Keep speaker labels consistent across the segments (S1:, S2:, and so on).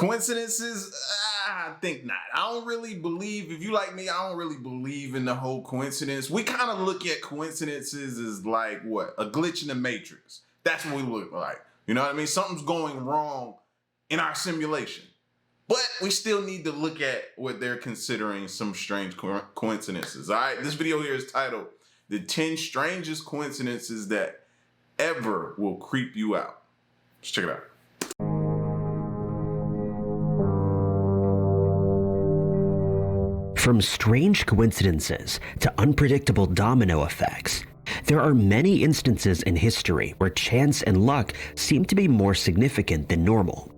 S1: Coincidences? I think not. I don't really believe, if you like me, I don't really believe in the whole coincidence. We kind of look at coincidences as like what? A glitch in the matrix. That's what we look like. You know what I mean? Something's going wrong in our simulation. But we still need to look at what they're considering some strange coincidences. All right, this video here is titled The 10 Strangest Coincidences That Ever Will Creep You Out. Let's check it out.
S2: From strange coincidences to unpredictable domino effects, there are many instances in history where chance and luck seem to be more significant than normal.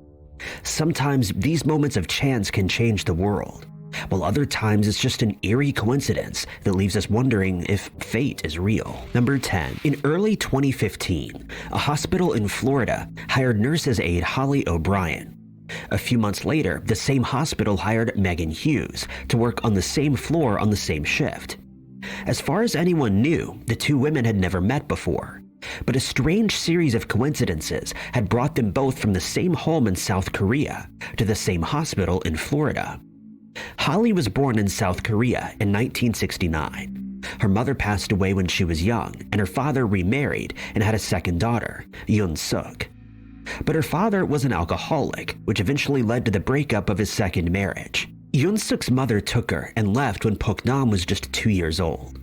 S2: Sometimes these moments of chance can change the world, while other times it's just an eerie coincidence that leaves us wondering if fate is real. Number 10. In early 2015, a hospital in Florida hired nurse's aide Holly O'Brien. A few months later, the same hospital hired Megan Hughes to work on the same floor on the same shift. As far as anyone knew, the two women had never met before, but a strange series of coincidences had brought them both from the same home in South Korea to the same hospital in Florida. Holly was born in South Korea in 1969. Her mother passed away when she was young, and her father remarried and had a second daughter, Yoon-suk. But her father was an alcoholic, which eventually led to the breakup of his second marriage. Yoon-suk's mother took her and left when Pok-nam was just 2 years old.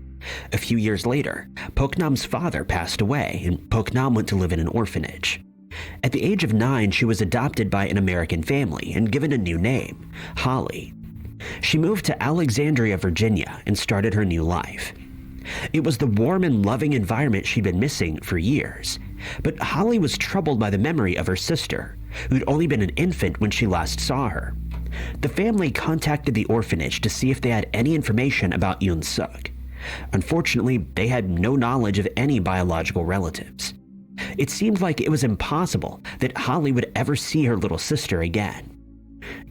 S2: A few years later, Pok-nam's father passed away and Pok-nam went to live in an orphanage. At the age of 9, she was adopted by an American family and given a new name, Holly. She moved to Alexandria, Virginia and started her new life. It was the warm and loving environment she'd been missing for years. But Holly was troubled by the memory of her sister, who'd only been an infant when she last saw her. The family contacted the orphanage to see if they had any information about Yoon-suk. Unfortunately, they had no knowledge of any biological relatives. It seemed like it was impossible that Holly would ever see her little sister again.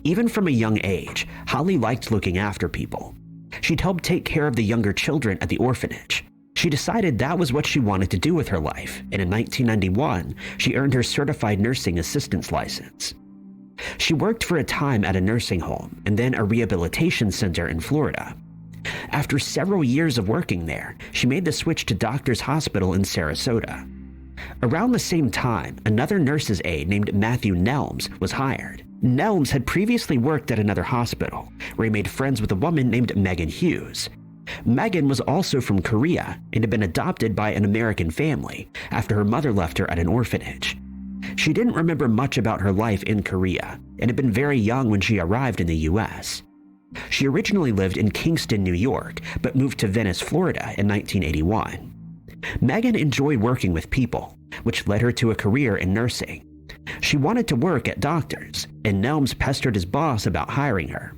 S2: Even from a young age, Holly liked looking after people. She'd helped take care of the younger children at the orphanage. She decided that was what she wanted to do with her life, and in 1991, she earned her certified nursing assistant's license. She worked for a time at a nursing home and then a rehabilitation center in Florida. After several years of working there, she made the switch to Doctors Hospital in Sarasota. Around the same time, another nurse's aide named Matthew Nelms was hired. Nelms had previously worked at another hospital, where he made friends with a woman named Megan Hughes. Megan was also from Korea and had been adopted by an American family after her mother left her at an orphanage. She didn't remember much about her life in Korea and had been very young when she arrived in the US. She originally lived in Kingston, New York, but moved to Venice, Florida in 1981. Megan enjoyed working with people, which led her to a career in nursing. She wanted to work at Doctors, and Nelms pestered his boss about hiring her.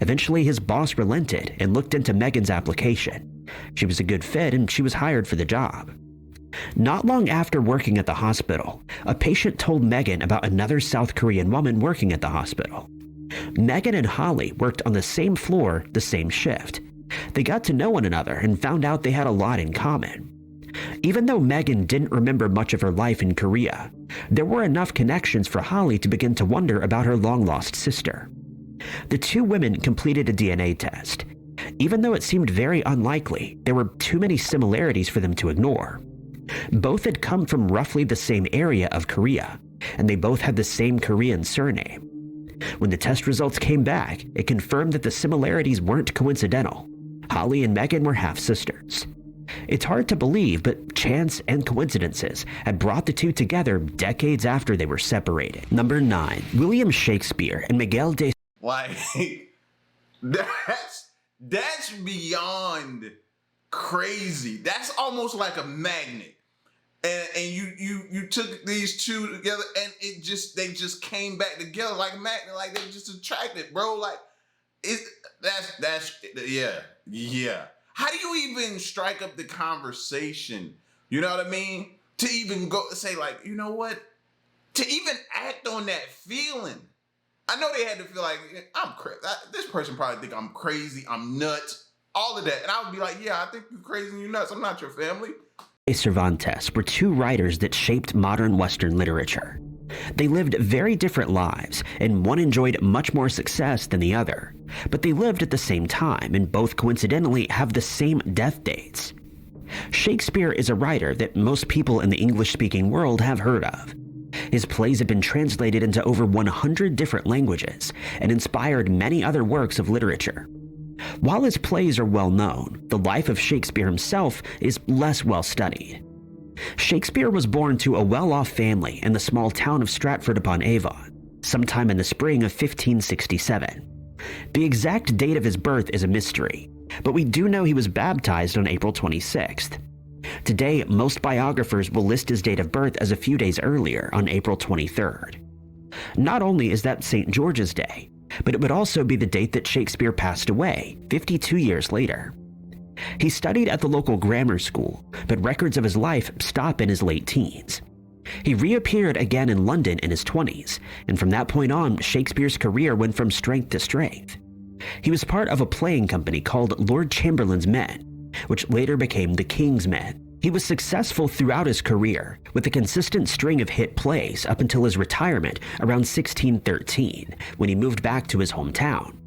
S2: Eventually, his boss relented and looked into Megan's application. She was a good fit and she was hired for the job. Not long after working at the hospital, a patient told Megan about another South Korean woman working at the hospital. Megan and Holly worked on the same floor, the same shift. They got to know one another and found out they had a lot in common. Even though Megan didn't remember much of her life in Korea, there were enough connections for Holly to begin to wonder about her long-lost sister. The two women completed a DNA test. Even though it seemed very unlikely, there were too many similarities for them to ignore. Both had come from roughly the same area of Korea, and they both had the same Korean surname. When the test results came back, it confirmed that the similarities weren't coincidental. Holly and Megan were half-sisters. It's hard to believe, but chance and coincidences had brought the two together decades after they were separated. Number 9. William Shakespeare and Miguel de...
S1: Like, that's beyond crazy. That's almost like a magnet. And you took these two together and they just came back together like a magnet, like they just attracted, bro. Like yeah. How do you even strike up the conversation? You know what I mean? To even go say like, you know what? To even act on that feeling. I know they had to feel like, I'm crazy. This person probably think I'm crazy, I'm nuts, all of that. And I would be like, yeah, I think you're crazy and you're nuts. I'm not your family.
S2: Cervantes were two writers that shaped modern Western literature. They lived very different lives, and one enjoyed much more success than the other, but they lived at the same time and both coincidentally have the same death dates. Shakespeare is a writer that most people in the English-speaking world have heard of. His plays have been translated into over 100 different languages and inspired many other works of literature. While his plays are well known, the life of Shakespeare himself is less well studied. Shakespeare was born to a well-off family in the small town of Stratford-upon-Avon, sometime in the spring of 1567. The exact date of his birth is a mystery, but we do know he was baptized on April 26th. Today, most biographers will list his date of birth as a few days earlier, on April 23rd. Not only is that St. George's Day, but it would also be the date that Shakespeare passed away, 52 years later. He studied at the local grammar school, but records of his life stop in his late teens. He reappeared again in London in his 20s, and from that point on, Shakespeare's career went from strength to strength. He was part of a playing company called Lord Chamberlain's Men, which later became the King's Men. He was successful throughout his career, with a consistent string of hit plays up until his retirement around 1613, when he moved back to his hometown.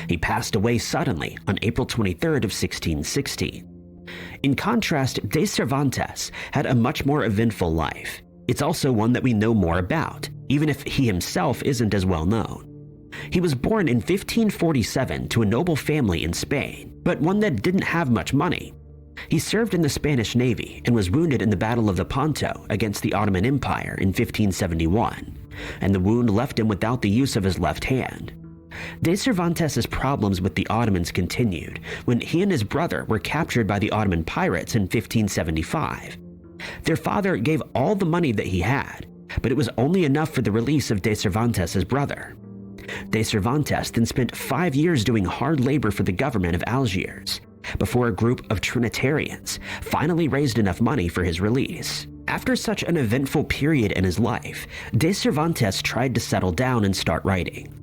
S2: He passed away suddenly on April 23rd of 1616. In contrast, de Cervantes had a much more eventful life. It's also one that we know more about, even if he himself isn't as well known. He was born in 1547 to a noble family in Spain, but one that didn't have much money. He served in the Spanish Navy and was wounded in the Battle of Lepanto against the Ottoman Empire in 1571, and the wound left him without the use of his left hand. De Cervantes' problems with the Ottomans continued when he and his brother were captured by the Ottoman pirates in 1575. Their father gave all the money that he had, but it was only enough for the release of de Cervantes' brother. De Cervantes then spent 5 years doing hard labor for the government of Algiers, before a group of Trinitarians finally raised enough money for his release. After such an eventful period in his life, de Cervantes tried to settle down and start writing.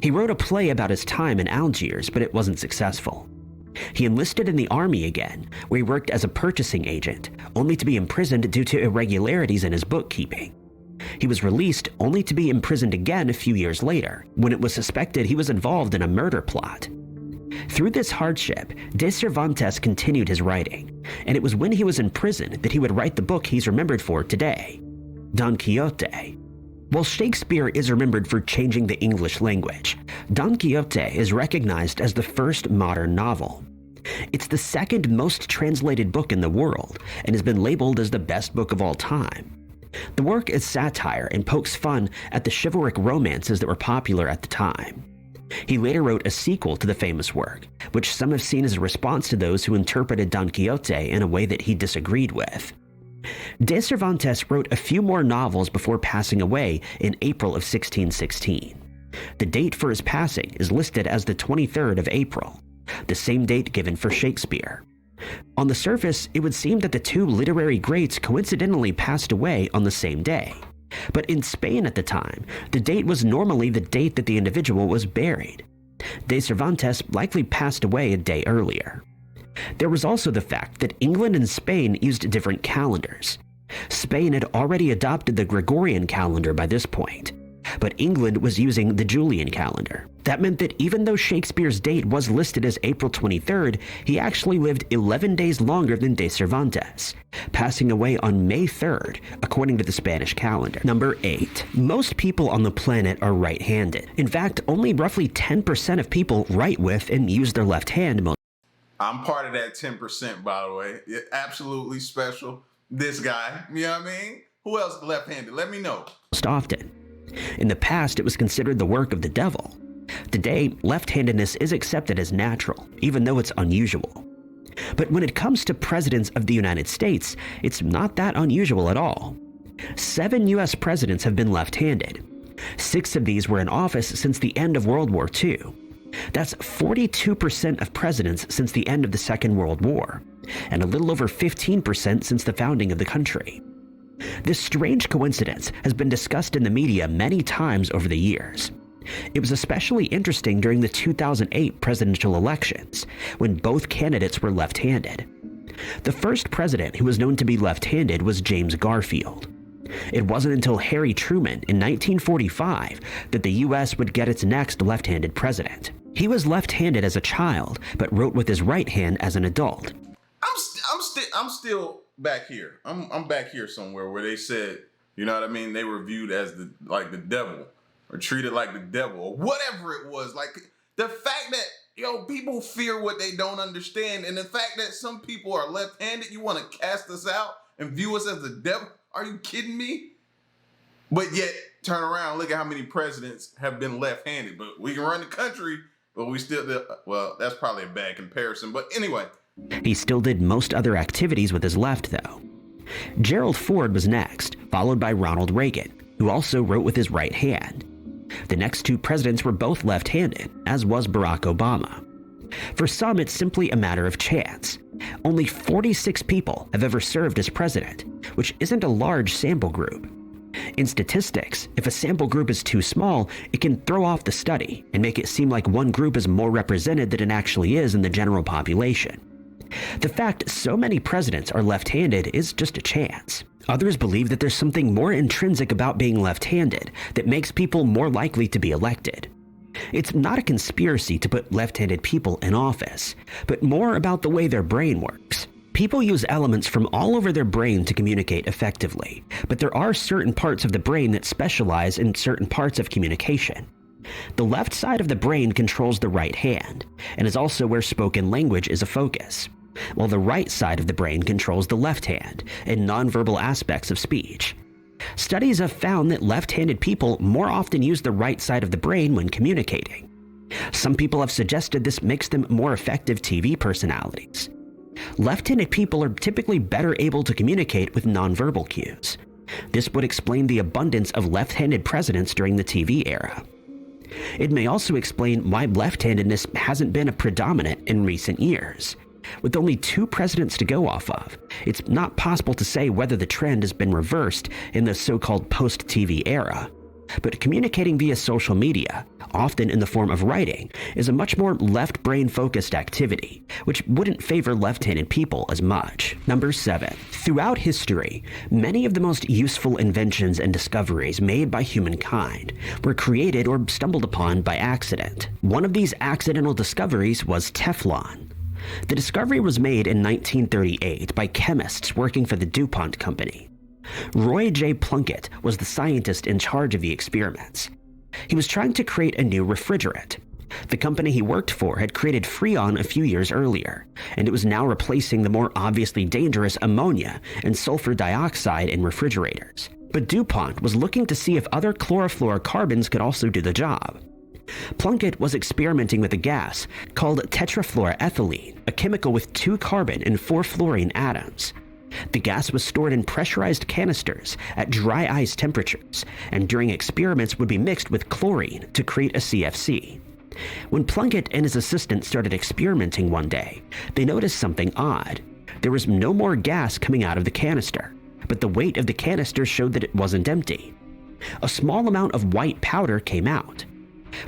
S2: He wrote a play about his time in Algiers, but it wasn't successful. He enlisted in the army again, where he worked as a purchasing agent, only to be imprisoned due to irregularities in his bookkeeping. He was released only to be imprisoned again a few years later, when it was suspected he was involved in a murder plot. Through this hardship, de Cervantes continued his writing, and it was when he was in prison that he would write the book he's remembered for today, Don Quixote. While Shakespeare is remembered for changing the English language, Don Quixote is recognized as the first modern novel. It's the second most translated book in the world and has been labeled as the best book of all time. The work is satire and pokes fun at the chivalric romances that were popular at the time. He later wrote a sequel to the famous work, which some have seen as a response to those who interpreted Don Quixote in a way that he disagreed with. De Cervantes wrote a few more novels before passing away in April of 1616. The date for his passing is listed as the 23rd of April, the same date given for Shakespeare. On the surface, it would seem that the two literary greats coincidentally passed away on the same day. But in Spain at the time, the date was normally the date that the individual was buried. De Cervantes likely passed away a day earlier. There was also the fact that England and Spain used different calendars. Spain had already adopted the Gregorian calendar by this point, but England was using the Julian calendar. That meant that even though Shakespeare's date was listed as April 23rd, he actually lived 11 days longer than de Cervantes, passing away on May 3rd, according to the Spanish calendar. Number 8. Most people on the planet are right-handed. In fact, only roughly 10% of people write with and use their left hand most.
S1: I'm part of that 10%, by the way. Absolutely special. This guy, you know what I mean? Who else left-handed? Let me know.
S2: Most often. In the past, it was considered the work of the devil. Today, left-handedness is accepted as natural, even though it's unusual. But when it comes to presidents of the United States, it's not that unusual at all. 7 U.S. presidents have been left-handed. 6 of these were in office since the end of World War II. That's 42% of presidents since the end of the Second World War, and a little over 15% since the founding of the country. This strange coincidence has been discussed in the media many times over the years. It was especially interesting during the 2008 presidential elections, when both candidates were left-handed. The first president who was known to be left-handed was James Garfield. It wasn't until Harry Truman in 1945 that the US would get its next left-handed president. He was left-handed as a child, but wrote with his right hand as an adult.
S1: I'm still back here. I'm back here somewhere where they said, you know what I mean? They were viewed as the devil, or treated like the devil, or whatever it was. Like, the fact that, people fear what they don't understand, and the fact that some people are left-handed, you want to cast us out and view us as the devil? Are you kidding me? But yet, turn around, look at how many presidents have been left-handed. But we can run the country, but we still, well, that's probably a bad comparison. But anyway.
S2: He still did most other activities with his left, though. Gerald Ford was next, followed by Ronald Reagan, who also wrote with his right hand. The next two presidents were both left-handed, as was Barack Obama. For some, it's simply a matter of chance. Only 46 people have ever served as president, which isn't a large sample group. In statistics, if a sample group is too small, it can throw off the study and make it seem like one group is more represented than it actually is in the general population. The fact so many presidents are left-handed is just a chance. Others believe that there's something more intrinsic about being left-handed that makes people more likely to be elected. It's not a conspiracy to put left-handed people in office, but more about the way their brain works. People use elements from all over their brain to communicate effectively, but there are certain parts of the brain that specialize in certain parts of communication. The left side of the brain controls the right hand, and is also where spoken language is a focus, while the right side of the brain controls the left hand and nonverbal aspects of speech. Studies have found that left-handed people more often use the right side of the brain when communicating. Some people have suggested this makes them more effective TV personalities. Left-handed people are typically better able to communicate with nonverbal cues. This would explain the abundance of left-handed presidents during the TV era. It may also explain why left-handedness hasn't been a predominant in recent years. With only 2 presidents to go off of, it's not possible to say whether the trend has been reversed in the so-called post-TV era. But communicating via social media, often in the form of writing, is a much more left-brain focused activity, which wouldn't favor left-handed people as much. Number 7. Throughout history, many of the most useful inventions and discoveries made by humankind were created or stumbled upon by accident. One of these accidental discoveries was Teflon. The discovery was made in 1938 by chemists working for the DuPont Company. Roy J. Plunkett was the scientist in charge of the experiments. He was trying to create a new refrigerant. The company he worked for had created Freon a few years earlier, and it was now replacing the more obviously dangerous ammonia and sulfur dioxide in refrigerators. But DuPont was looking to see if other chlorofluorocarbons could also do the job. Plunkett was experimenting with a gas called tetrafluoroethylene, a chemical with 2 carbon and 4 fluorine atoms. The gas was stored in pressurized canisters at dry ice temperatures, and during experiments would be mixed with chlorine to create a CFC. When Plunkett and his assistant started experimenting one day, they noticed something odd. There was no more gas coming out of the canister, but the weight of the canister showed that it wasn't empty. A small amount of white powder came out.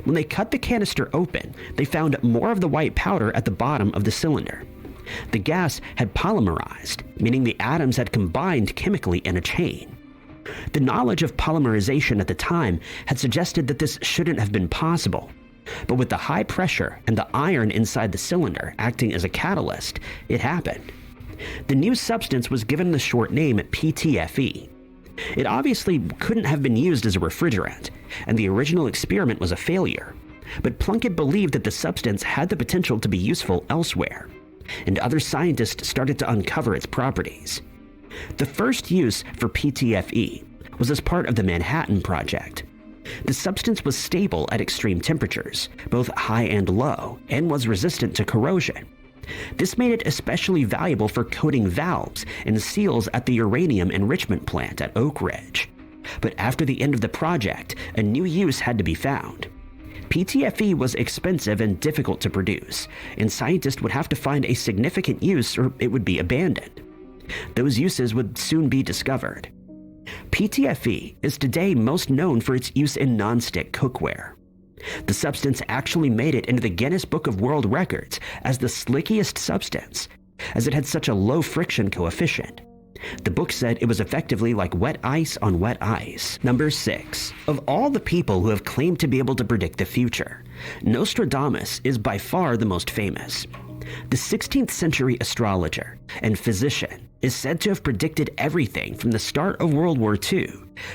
S2: When they cut the canister open, they found more of the white powder at the bottom of the cylinder. The gas had polymerized, meaning the atoms had combined chemically in a chain. The knowledge of polymerization at the time had suggested that this shouldn't have been possible, but with the high pressure and the iron inside the cylinder acting as a catalyst, it happened. The new substance was given the short name PTFE. It obviously couldn't have been used as a refrigerant, and the original experiment was a failure, but Plunkett believed that the substance had the potential to be useful elsewhere, and other scientists started to uncover its properties. The first use for PTFE was as part of the Manhattan Project. The substance was stable at extreme temperatures, both high and low, and was resistant to corrosion. This made it especially valuable for coating valves and seals at the uranium enrichment plant at Oak Ridge. But after the end of the project, a new use had to be found. PTFE was expensive and difficult to produce, and scientists would have to find a significant use or it would be abandoned. Those uses would soon be discovered. PTFE is today most known for its use in nonstick cookware. The substance actually made it into the Guinness Book of World Records as the slickiest substance, as it had such a low friction coefficient. The book said it was effectively like wet ice on wet ice. Number 6. Of all the people who have claimed to be able to predict the future, Nostradamus is by far the most famous. The 16th century astrologer and physician is said to have predicted everything from the start of World War II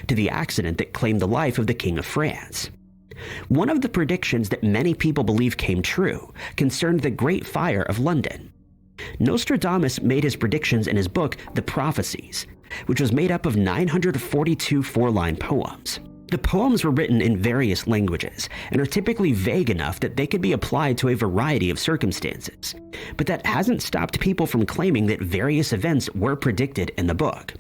S2: to the accident that claimed the life of the King of France. One of the predictions that many people believe came true concerned the Great Fire of London. Nostradamus made his predictions in his book, The Prophecies, which was made up of 942 four-line poems. The poems were written in various languages and are typically vague enough that they could be applied to a variety of circumstances, but that hasn't stopped people from claiming that various events were predicted in the book.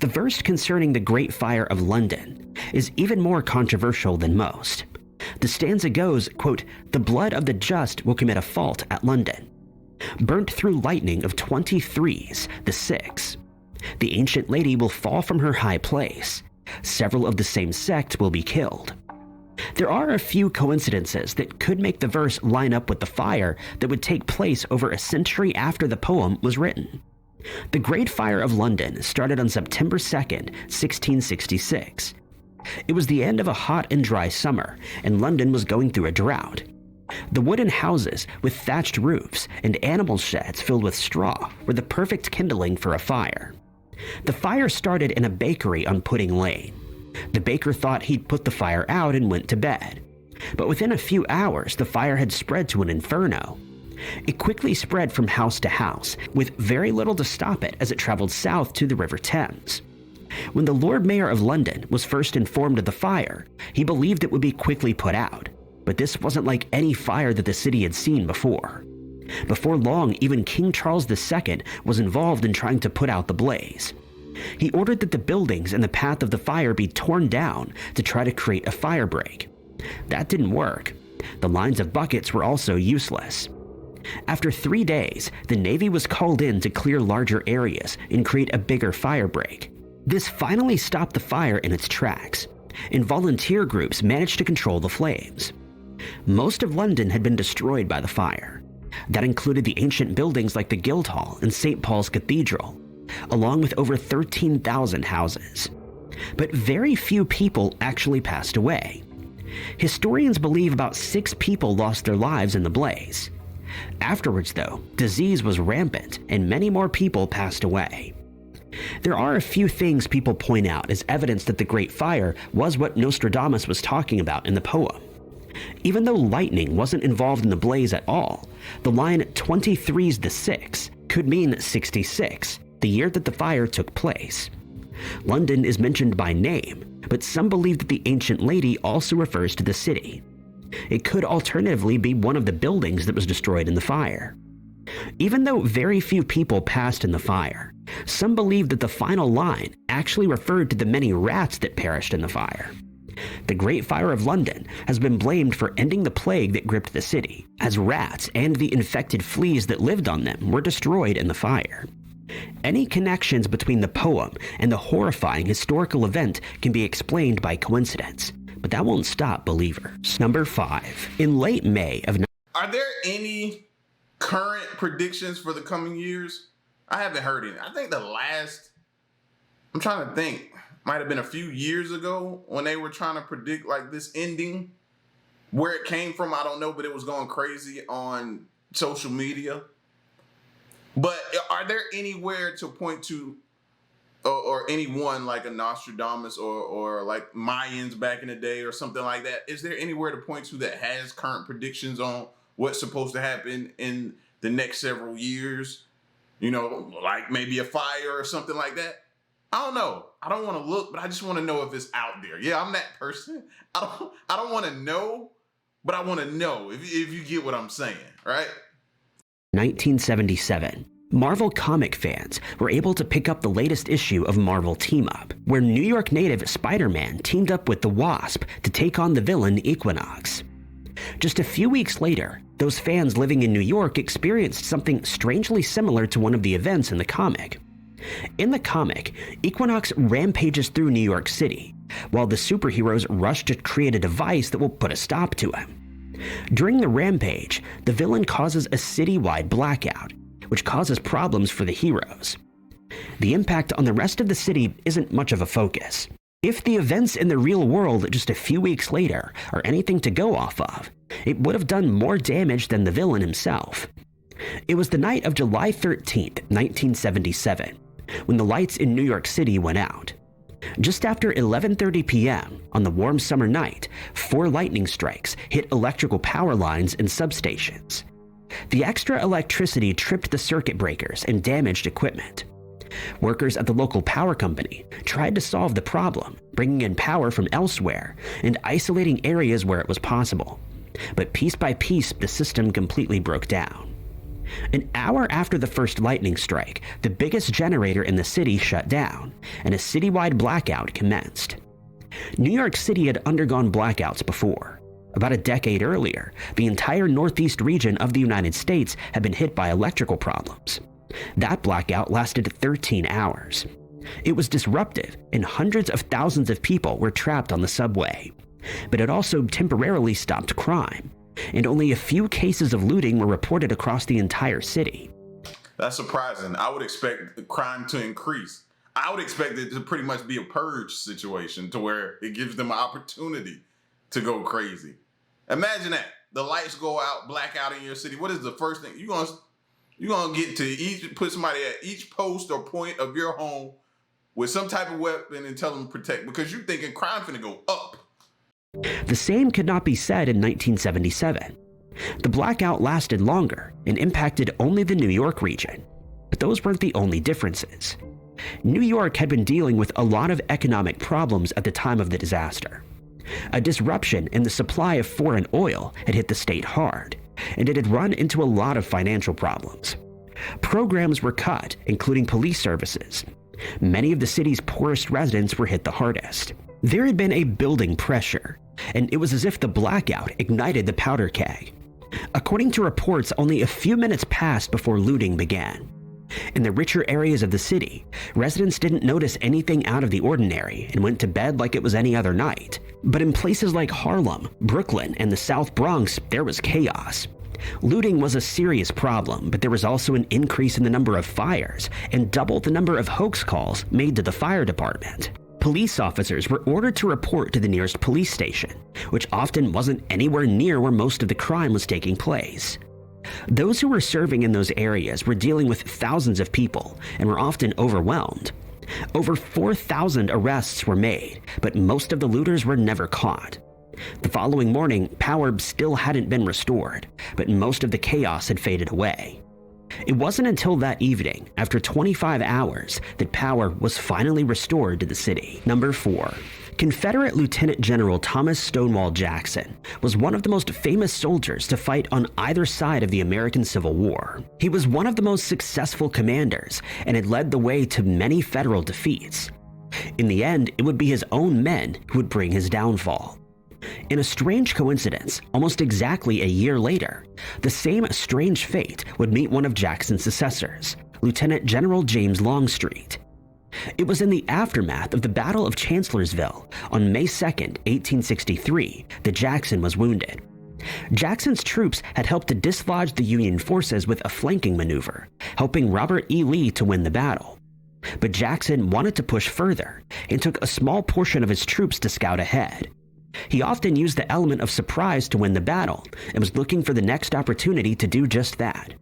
S2: The verse concerning the Great Fire of London is even more controversial than most. The stanza goes, quote, "The blood of the just will commit a fault at London. Burnt through lightning of 23s, the 6. The ancient lady will fall from her high place. Several of the same sect will be killed." There are a few coincidences that could make the verse line up with the fire that would take place over a century after the poem was written. The Great Fire of London started on September 2nd, 1666. It was the end of a hot and dry summer, and London was going through a drought. The wooden houses with thatched roofs and animal sheds filled with straw were the perfect kindling for a fire. The fire started in a bakery on Pudding Lane. The baker thought he'd put the fire out and went to bed. But within a few hours, the fire had spread to an inferno. It quickly spread from house to house, with very little to stop it as it traveled south to the River Thames. When the Lord Mayor of London was first informed of the fire, he believed it would be quickly put out. But this wasn't like any fire that the city had seen before. Before long, even King Charles II was involved in trying to put out the blaze. He ordered that the buildings in the path of the fire be torn down to try to create a fire break. That didn't work. The lines of buckets were also useless. After 3 days, the Navy was called in to clear larger areas and create a bigger fire break. This finally stopped the fire in its tracks, and volunteer groups managed to control the flames. Most of London had been destroyed by the fire. That included the ancient buildings like the Guildhall and St. Paul's Cathedral, along with over 13,000 houses. But very few people actually passed away. Historians believe about 6 people lost their lives in the blaze. Afterwards, though, disease was rampant and many more people passed away. There are a few things people point out as evidence that the Great Fire was what Nostradamus was talking about in the poem. Even though lightning wasn't involved in the blaze at all, the line 23's the 6 could mean 66, the year that the fire took place. London is mentioned by name, but some believe that the ancient lady also refers to the city. It could alternatively be one of the buildings that was destroyed in the fire. Even though very few people passed in the fire, some believe that the final line actually referred to the many rats that perished in the fire. The Great Fire of London has been blamed for ending the plague that gripped the city, as rats and the infected fleas that lived on them were destroyed in the fire. Any connections between the poem and the horrifying historical event can be explained by coincidence, but that won't stop believers. Number 5. In late May of...
S1: Are there any current predictions for the coming years? I haven't heard any. I think the last, I'm trying to think, might have been a few years ago when they were trying to predict like this ending. Where it came from, I don't know, but it was going crazy on social media. But are there anywhere to point to, or anyone like a Nostradamus or like Mayans back in the day or something like that? Is there anywhere to point to that has current predictions on what's supposed to happen in the next several years? You know, like maybe a fire or something like that? I don't know. I don't want to look, but I just want to know if it's out there. Yeah, I'm that person. I don't want to know, but I want to know if you get what I'm saying, right?
S2: 1977. Marvel comic fans were able to pick up the latest issue of Marvel Team Up, where New York native Spider-Man teamed up with the Wasp to take on the villain Equinox. Just a few weeks later, those fans living in New York experienced something strangely similar to one of the events in the comic. In the comic, Equinox rampages through New York City, while the superheroes rush to create a device that will put a stop to him. During the rampage, the villain causes a citywide blackout, which causes problems for the heroes. The impact on the rest of the city isn't much of a focus. If the events in the real world just a few weeks later are anything to go off of, it would have done more damage than the villain himself. It was the night of July 13th, 1977, when the lights in New York City went out. Just after 11:30 p.m. on the warm summer night, 4 lightning strikes hit electrical power lines and substations. The extra electricity tripped the circuit breakers and damaged equipment. Workers at the local power company tried to solve the problem, bringing in power from elsewhere and isolating areas where it was possible. But piece by piece, the system completely broke down. An hour after the first lightning strike, the biggest generator in the city shut down, and a citywide blackout commenced. New York City had undergone blackouts before. About a decade earlier, the entire northeast region of the United States had been hit by electrical problems. That blackout lasted 13 hours. It was disruptive, and hundreds of thousands of people were trapped on the subway. But it also temporarily stopped crime, and only a few cases of looting were reported across the entire city.
S1: That's surprising. I would expect the crime to increase. I would expect it to pretty much be a purge situation to where it gives them an opportunity to go crazy. Imagine that. The lights go out, blackout in your city. What is the first thing? You're gonna get to put somebody at each post or point of your home with some type of weapon and tell them to protect, because you're thinking crime finna go up.
S2: The same could not be said in 1977. The blackout lasted longer and impacted only the New York region, but those weren't the only differences. New York had been dealing with a lot of economic problems at the time of the disaster. A disruption in the supply of foreign oil had hit the state hard, and it had run into a lot of financial problems. Programs were cut, including police services. Many of the city's poorest residents were hit the hardest. There had been a building pressure, and it was as if the blackout ignited the powder keg. According to reports, only a few minutes passed before looting began. In the richer areas of the city, residents didn't notice anything out of the ordinary and went to bed like it was any other night. But in places like Harlem, Brooklyn, and the South Bronx, there was chaos. Looting was a serious problem, but there was also an increase in the number of fires and double the number of hoax calls made to the fire department. Police officers were ordered to report to the nearest police station, which often wasn't anywhere near where most of the crime was taking place. Those who were serving in those areas were dealing with thousands of people and were often overwhelmed. Over 4,000 arrests were made, but most of the looters were never caught. The following morning, power still hadn't been restored, but most of the chaos had faded away. It wasn't until that evening, after 25 hours, that power was finally restored to the city. Number 4. Confederate Lieutenant General Thomas Stonewall Jackson was one of the most famous soldiers to fight on either side of the American Civil War. He was one of the most successful commanders and had led the way to many federal defeats. In the end, it would be his own men who would bring his downfall. In a strange coincidence, almost exactly a year later, the same strange fate would meet one of Jackson's successors, Lieutenant General James Longstreet. It was in the aftermath of the Battle of Chancellorsville on May 2, 1863, that Jackson was wounded. Jackson's troops had helped to dislodge the Union forces with a flanking maneuver, helping Robert E. Lee to win the battle. But Jackson wanted to push further and took a small portion of his troops to scout ahead. He often used the element of surprise to win the battle and was looking for the next opportunity to do just that.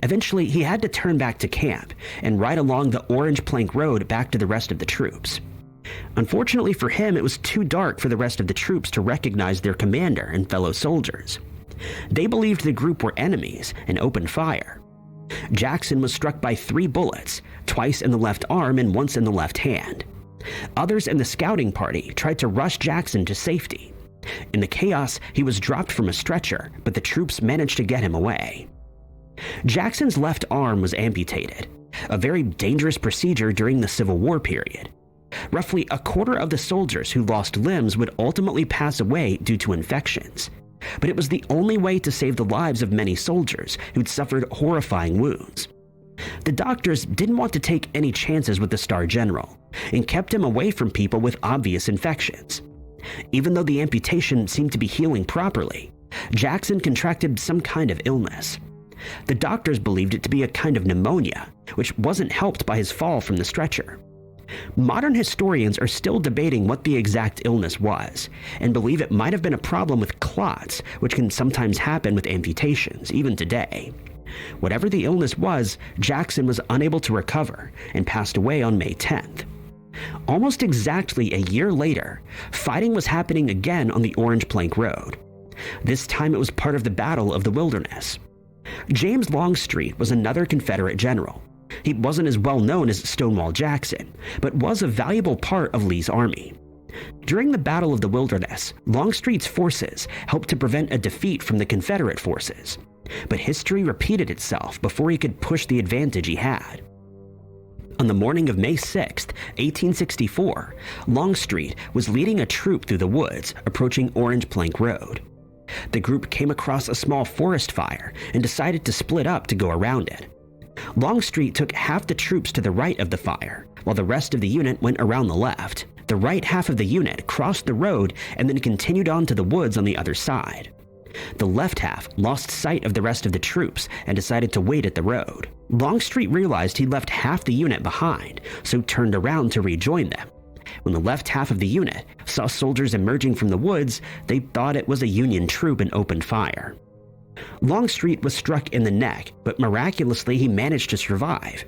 S2: Eventually, he had to turn back to camp and ride along the orange plank road back to the rest of the troops. Unfortunately for him, it was too dark for the rest of the troops to recognize their commander and fellow soldiers. They believed the group were enemies and opened fire. Jackson was struck by 3 bullets, twice in the left arm and once in the left hand. Others in the scouting party tried to rush Jackson to safety. In the chaos, he was dropped from a stretcher, but the troops managed to get him away. Jackson's left arm was amputated, a very dangerous procedure during the Civil War period. Roughly a quarter of the soldiers who lost limbs would ultimately pass away due to infections, but it was the only way to save the lives of many soldiers who'd suffered horrifying wounds. The doctors didn't want to take any chances with the Star General and kept him away from people with obvious infections. Even though the amputation seemed to be healing properly, Jackson contracted some kind of illness. The doctors believed it to be a kind of pneumonia, which wasn't helped by his fall from the stretcher. Modern historians are still debating what the exact illness was, and believe it might have been a problem with clots, which can sometimes happen with amputations, even today. Whatever the illness was, Jackson was unable to recover and passed away on May 10th. Almost exactly a year later, fighting was happening again on the Orange Plank Road. This time it was part of the Battle of the Wilderness. James Longstreet was another Confederate general. He wasn't as well known as Stonewall Jackson, but was a valuable part of Lee's army. During the Battle of the Wilderness, Longstreet's forces helped to prevent a defeat from the Confederate forces, but history repeated itself before he could push the advantage he had. On the morning of May 6, 1864, Longstreet was leading a troop through the woods approaching Orange Plank Road. The group came across a small forest fire and decided to split up to go around it. Longstreet took half the troops to the right of the fire, while the rest of the unit went around the left. The right half of the unit crossed the road and then continued on to the woods on the other side. The left half lost sight of the rest of the troops and decided to wait at the road. Longstreet realized he'd left half the unit behind, so turned around to rejoin them. When the left half of the unit saw soldiers emerging from the woods, they thought it was a Union troop and opened fire. Longstreet was struck in the neck, but miraculously he managed to survive.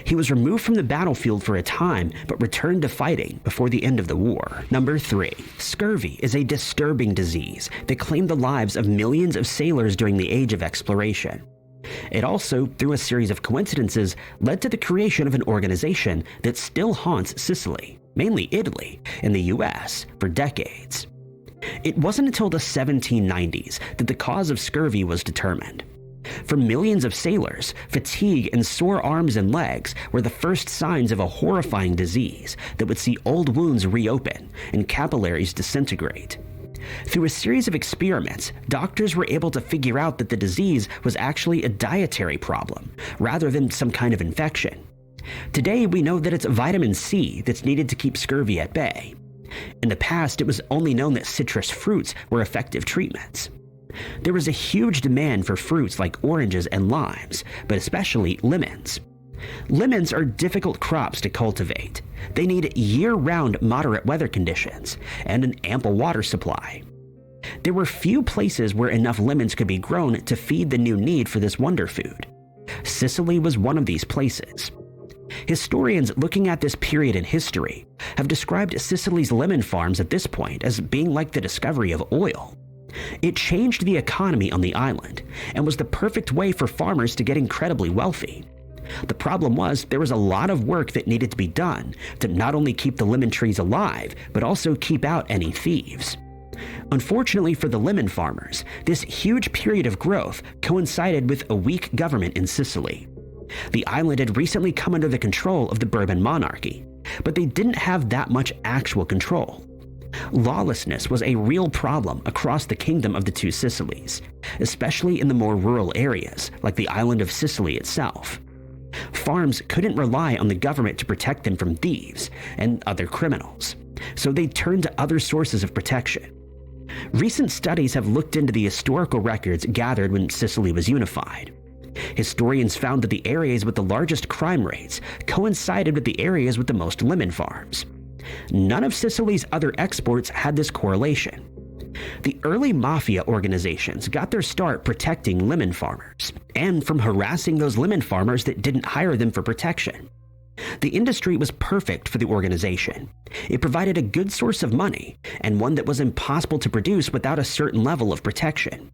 S2: He was removed from the battlefield for a time, but returned to fighting before the end of the war. Number 3. Scurvy is a disturbing disease that claimed the lives of millions of sailors during the Age of Exploration. It also, through a series of coincidences, led to the creation of an organization that still haunts Sicily, mainly Italy, and the US for decades. It wasn't until the 1790s that the cause of scurvy was determined. For millions of sailors, fatigue and sore arms and legs were the first signs of a horrifying disease that would see old wounds reopen and capillaries disintegrate. Through a series of experiments, doctors were able to figure out that the disease was actually a dietary problem, rather than some kind of infection. Today, we know that it's vitamin C that's needed to keep scurvy at bay. In the past, it was only known that citrus fruits were effective treatments. There was a huge demand for fruits like oranges and limes, but especially lemons. Lemons are difficult crops to cultivate. They need year-round moderate weather conditions and an ample water supply. There were few places where enough lemons could be grown to feed the new need for this wonder food. Sicily was one of these places. Historians looking at this period in history have described Sicily's lemon farms at this point as being like the discovery of oil. It changed the economy on the island and was the perfect way for farmers to get incredibly wealthy. The problem was there was a lot of work that needed to be done to not only keep the lemon trees alive, but also keep out any thieves. Unfortunately for the lemon farmers, this huge period of growth coincided with a weak government in Sicily. The island had recently come under the control of the Bourbon monarchy, but they didn't have that much actual control. Lawlessness was a real problem across the kingdom of the two Sicilies, especially in the more rural areas, like the island of Sicily itself. Farms couldn't rely on the government to protect them from thieves and other criminals, so they turned to other sources of protection. Recent studies have looked into the historical records gathered when Sicily was unified. Historians found that the areas with the largest crime rates coincided with the areas with the most lemon farms. None of Sicily's other exports had this correlation. The early Mafia organizations got their start protecting lemon farmers, and from harassing those lemon farmers that didn't hire them for protection. The industry was perfect for the organization. It provided a good source of money, and one that was impossible to produce without a certain level of protection.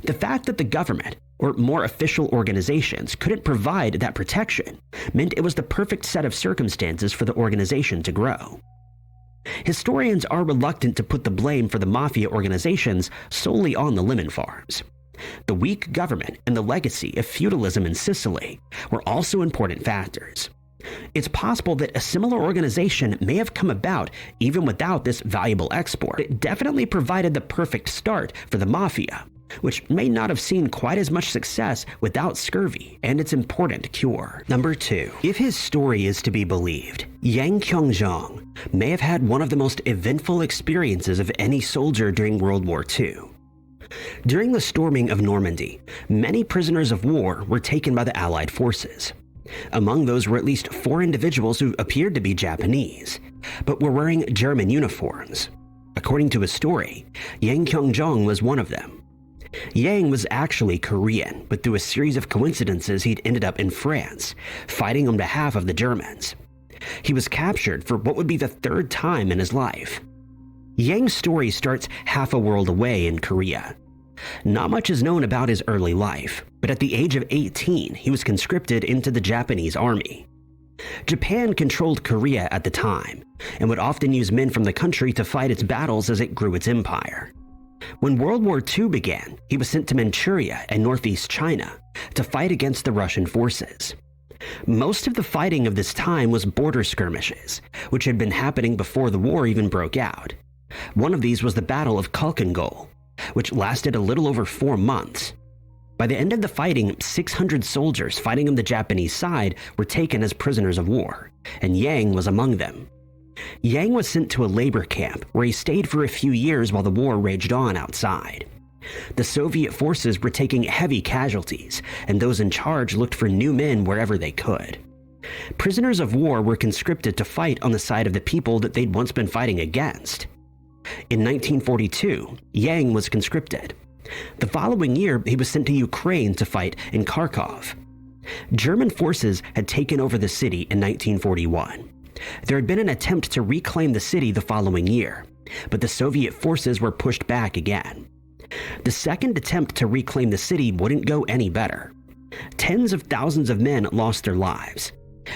S2: The fact that the government, or more official organizations, couldn't provide that protection meant it was the perfect set of circumstances for the organization to grow. Historians are reluctant to put the blame for the Mafia organizations solely on the lemon farms. The weak government and the legacy of feudalism in Sicily were also important factors. It's possible that a similar organization may have come about even without this valuable export. It definitely provided the perfect start for the Mafia, which may not have seen quite as much success without scurvy and its important cure. Number 2. If his story is to be believed, Yang Kyung-jong may have had one of the most eventful experiences of any soldier during World War II. During the storming of Normandy, many prisoners of war were taken by the Allied forces. Among those were at least 4 individuals who appeared to be Japanese, but were wearing German uniforms. According to his story, Yang Kyung-jong was one of them. Yang was actually Korean, but through a series of coincidences he'd ended up in France, fighting on behalf of the Germans. He was captured for what would be the 3rd time in his life. Yang's story starts half a world away in Korea. Not much is known about his early life, but at the age of 18, he was conscripted into the Japanese army. Japan controlled Korea at the time, and would often use men from the country to fight its battles as it grew its empire. When World War II began, he was sent to Manchuria and northeast China to fight against the Russian forces. Most of the fighting of this time was border skirmishes, which had been happening before the war even broke out. One of these was the Battle of Khalkhin-Gol, which lasted a little over 4 months. By the end of the fighting, 600 soldiers fighting on the Japanese side were taken as prisoners of war, and Yang was among them. Yang was sent to a labor camp where he stayed for a few years while the war raged on outside. The Soviet forces were taking heavy casualties, and those in charge looked for new men wherever they could. Prisoners of war were conscripted to fight on the side of the people that they'd once been fighting against. In 1942, Yang was conscripted. The following year, he was sent to Ukraine to fight in Kharkov. German forces had taken over the city in 1941. There had been an attempt to reclaim the city the following year, but the Soviet forces were pushed back again. The second attempt to reclaim the city wouldn't go any better. Tens of thousands of men lost their lives.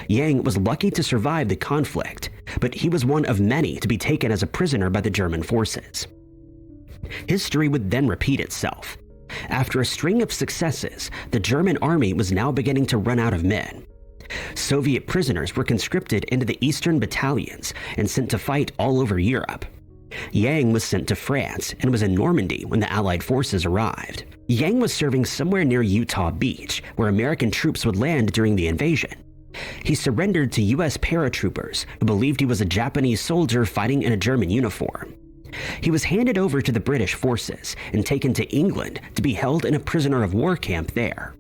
S2: Yang was lucky to survive the conflict, but he was one of many to be taken as a prisoner by the German forces. History would then repeat itself. After a string of successes, the German army was now beginning to run out of men. Soviet prisoners were conscripted into the eastern battalions and sent to fight all over Europe. Yang was sent to France and was in Normandy when the Allied forces arrived. Yang was serving somewhere near Utah Beach, where American troops would land during the invasion. He surrendered to U.S. paratroopers who believed he was a Japanese soldier fighting in a German uniform. He was handed over to the British forces and taken to England to be held in a prisoner of war camp there.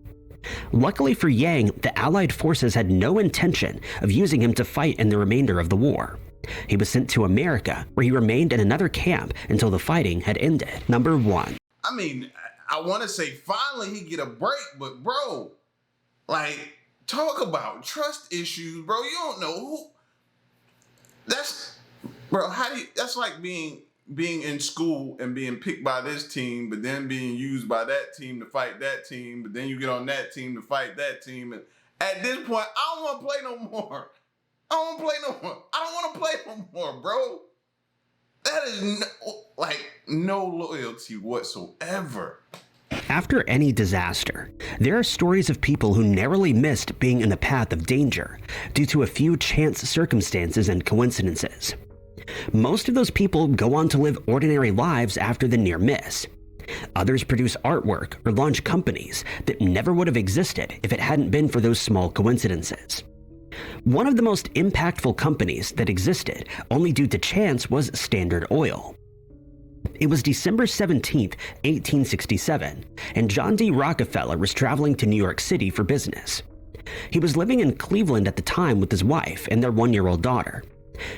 S2: Luckily for Yang, the Allied forces had no intention of using him to fight in the remainder of the war. He was sent to America, where he remained in another camp until the fighting had ended. Number 1.
S1: I mean, I want to say finally he get a break, but bro, like, talk about trust issues, bro. You don't know who. That's like being in school and being picked by this team, but then being used by that team to fight that team, but then you get on that team to fight that team. And at this point, I don't want to play no more. I don't want to play no more, bro. That is no loyalty whatsoever.
S2: After any disaster, there are stories of people who narrowly missed being in the path of danger due to a few chance circumstances and coincidences. Most of those people go on to live ordinary lives after the near miss. Others produce artwork or launch companies that never would have existed if it hadn't been for those small coincidences. One of the most impactful companies that existed only due to chance was Standard Oil. It was December 17, 1867, and John D. Rockefeller was traveling to New York City for business. He was living in Cleveland at the time with his wife and their 1-year-old daughter.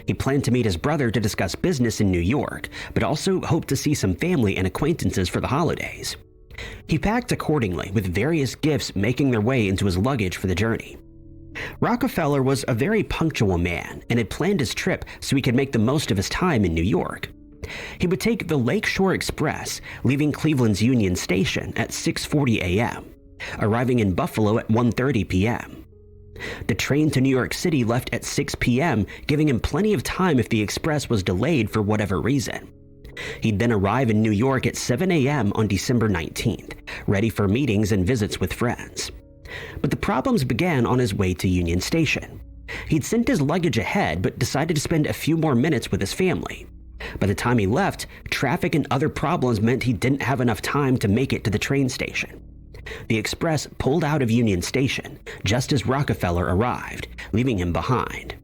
S2: He planned to meet his brother to discuss business in New York, but also hoped to see some family and acquaintances for the holidays. He packed accordingly, with various gifts making their way into his luggage for the journey. Rockefeller was a very punctual man and had planned his trip so he could make the most of his time in New York. He would take the Lakeshore Express, leaving Cleveland's Union Station at 6:40 a.m., arriving in Buffalo at 1:30 p.m. The train to New York City left at 6 p.m., giving him plenty of time if the express was delayed for whatever reason. He'd then arrive in New York at 7 a.m. on December 19th, ready for meetings and visits with friends. But the problems began on his way to Union Station. He'd sent his luggage ahead, but decided to spend a few more minutes with his family. By the time he left, traffic and other problems meant he didn't have enough time to make it to the train station. The express pulled out of Union Station just as Rockefeller arrived, leaving him behind.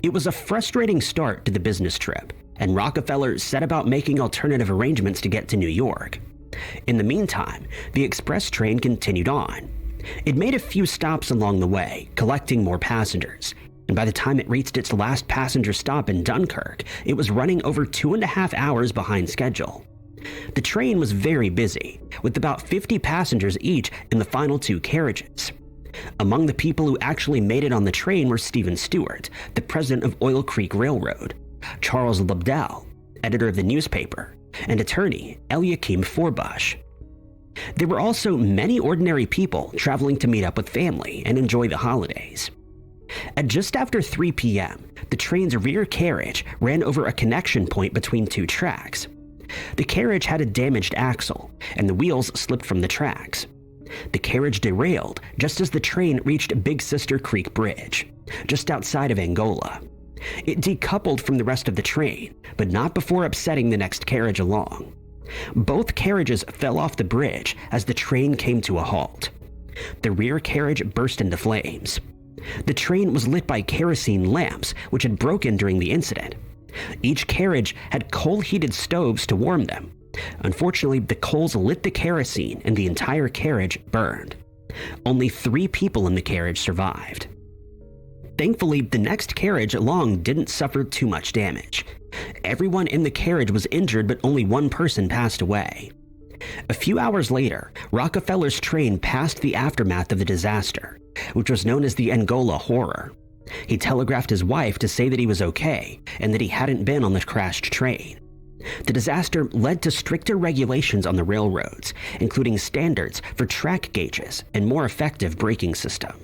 S2: It was a frustrating start to the business trip, and Rockefeller set about making alternative arrangements to get to New York. In the meantime, the express train continued on. It made a few stops along the way, collecting more passengers, and by the time it reached its last passenger stop in Dunkirk, it was running over 2.5 hours behind schedule. The train was very busy, with about 50 passengers each in the final 2 carriages. Among the people who actually made it on the train were Stephen Stewart, the president of Oil Creek Railroad, Charles Lobdell, editor of the newspaper, and attorney Eliakim Forbush. There were also many ordinary people traveling to meet up with family and enjoy the holidays. At just after 3 p.m., the train's rear carriage ran over a connection point between 2 tracks. The carriage had a damaged axle, and the wheels slipped from the tracks. The carriage derailed just as the train reached Big Sister Creek Bridge, just outside of Angola. It decoupled from the rest of the train, but not before upsetting the next carriage along. Both carriages fell off the bridge as the train came to a halt. The rear carriage burst into flames. The train was lit by kerosene lamps, which had broken during the incident. Each carriage had coal-heated stoves to warm them. Unfortunately, the coals lit the kerosene and the entire carriage burned. Only 3 people in the carriage survived. Thankfully, the next carriage along didn't suffer too much damage. Everyone in the carriage was injured, but only 1 person passed away. A few hours later, Rockefeller's train passed the aftermath of the disaster, which was known as the Angola Horror. He telegraphed his wife to say that he was okay and that he hadn't been on the crashed train. The disaster led to stricter regulations on the railroads, including standards for track gauges and more effective braking systems.